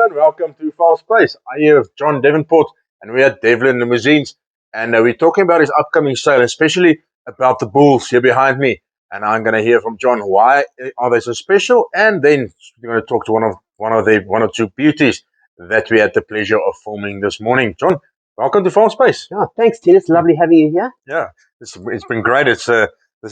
and welcome to Farmspace. I am John Devonport, and we're at Devlin Limousines, and we're talking about his upcoming sale, especially about the bulls here behind me. And I'm going to hear from John why are they so special, and then we're going to talk to one or two beauties that we had the pleasure of filming this morning. John, welcome to Farmspace. Oh, thanks, Tina. It's lovely having you here. Yeah, it's been great. This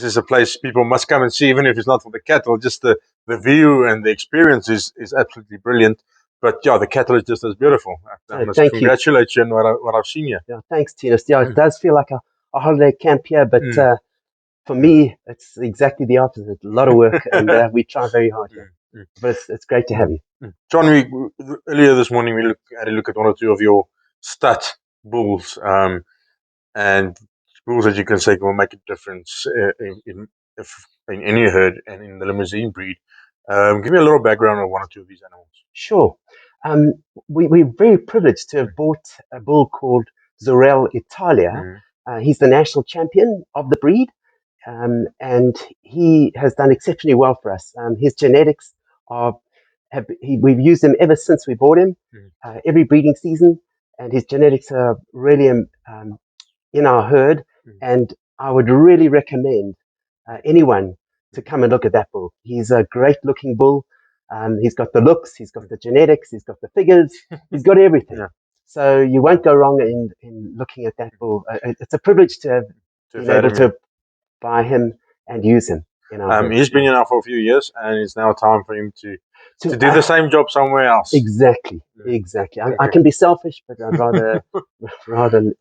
is a place people must come and see, even if it's not for the cattle. Just the view and the experience is absolutely brilliant. But yeah, the cattle is just as beautiful. I must congratulate you on what I've seen here. Yeah, thanks, Tina. Yeah, it does feel like a holiday camp here, but for me, it's exactly the opposite. A lot of work, and we try very hard here. But it's great to have you. John, earlier this morning we had a look at one or two of your stud bulls, and bulls that you can say will make a difference in any herd and in the Limousin breed. Give me a little background on one or two of these animals. Sure. We're very privileged to have bought a bull called Zorel Italia. He's the national champion of the breed, and he has done exceptionally well for us. His genetics we've used him ever since we bought him, every breeding season, and his genetics are really in our herd, and I would really recommend anyone to come and look at that bull. He's a great looking bull. He's got the looks, he's got the genetics, he's got the figures, he's got everything. Yeah. So you won't go wrong in looking at that bull. It's a privilege to have been able to buy him and use him. He's been here for a few years, and it's now time for him to do the same job somewhere else. Exactly. I can be selfish, but I'd rather.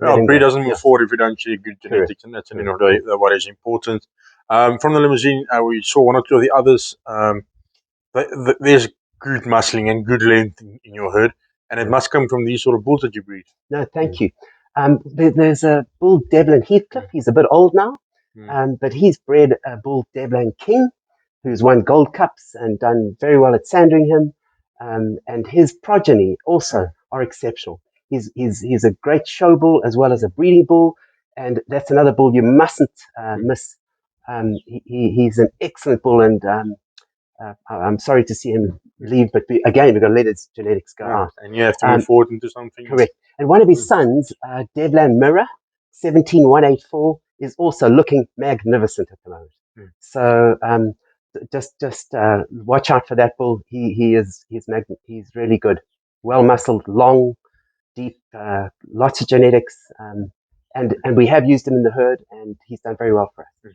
Well, breed doesn't move forward if you don't share good genetics, and that's at the end of the day what is important. From the Limousine, we saw one or two of the others. There's good muscling and good length in your herd, and it must come from these sort of bulls that you breed. No, thank you. There's a bull, Devlin Heathcliff. He's a bit old now, but he's bred a bull, Devlin King, who's won Gold Cups and done very well at Sandringham, and his progeny also are exceptional. He's a great show bull as well as a breeding bull, and that's another bull you mustn't miss. He's an excellent bull, and I'm sorry to see him leave, but we've got to let his genetics go out. And you have to move forward into something. Correct. And one of his sons, Devlan Mirror, 17184, is also looking magnificent at the moment. So just watch out for that bull. He's really good, well muscled, long, deep, lots of genetics, and we have used him in the herd, and he's done very well for us.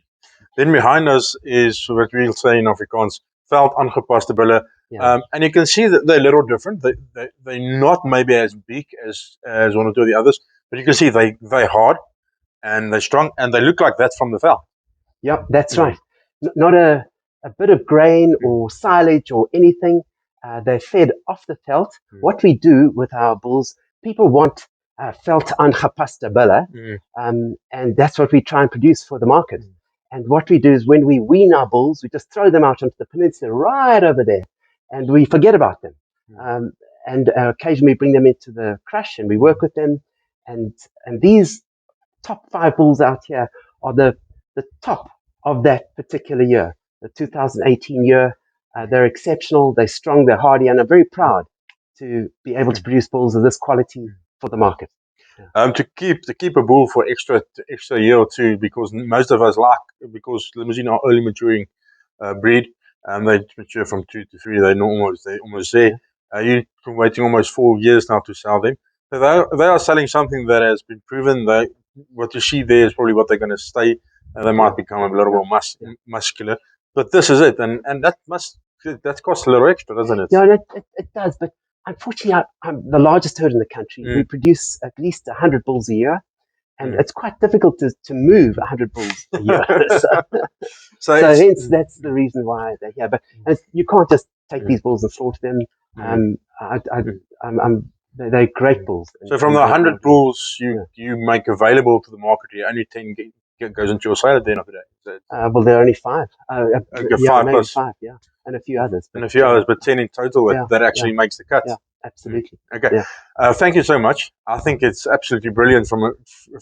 Then behind us is what we'll say in Afrikaans, veld aangepaste bulle. And you can see that they're a little different. They're not maybe as big as one or two of the others, but you can see they're hard and they're strong, and they look like that from the veld. Yep, that's right. Not a bit of grain or silage or anything. They're fed off the veld. What we do with our bulls, people want veld aangepaste bulle, and that's what we try and produce for the market. And what we do is when we wean our bulls, we just throw them out onto the peninsula right over there, and we forget about them. And occasionally we bring them into the crush and we work with them. And these top 5 bulls out here are the top of that particular year, the 2018 year. They're exceptional, they're strong, they're hardy, and I'm very proud to be able to produce bulls of this quality for the market. To keep a bull for extra year or two, because most of us because Limousine are early maturing breed, and they mature from 2 to 3. They're almost there. You're waiting almost 4 years now to sell them. So they are selling something that has been proven. What you see there is probably what they're going to stay. They might become a little more muscular, but this is it, and that costs a little extra, doesn't it? Yeah, it does, but unfortunately, I'm the largest herd in the country. We produce at least 100 bulls a year, and it's quite difficult to move 100 bulls a year. so hence, that's the reason why they're here. But you can't just take these bulls and slaughter them. They're great bulls. So from the 100 bulls you make available to the market, only 10 goes into your sale at the end of the day. Well, there are only 5. 5 plus 5, and a few others. But 10 in total that actually makes the cut. Yeah, absolutely. Okay. Yeah. Thank you so much. I think it's absolutely brilliant from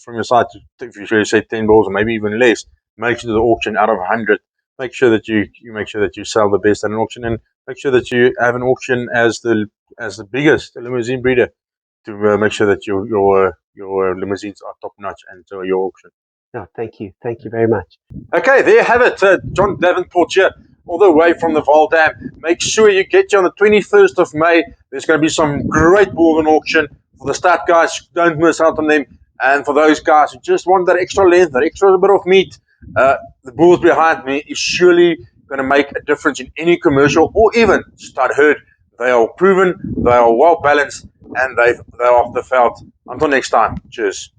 your side to, if you should say 10 bulls or maybe even less, make sure the auction out of 100. Make sure that you sell the best at an auction, and make sure that you have an auction as the biggest limousine breeder to make sure that your limousines are top notch and your auction. No, thank you very much. Okay, there you have it. John Devonport here, all the way from the Vaal Dam. Make sure you get you on the 21st of May. There's going to be some great bulls on auction. For the start guys, don't miss out on them. And for those guys who just want that extra length, that extra bit of meat, the bulls behind me is surely going to make a difference in any commercial or even stud herd. They are proven, they are well balanced, and they are off the felt. Until next time, cheers.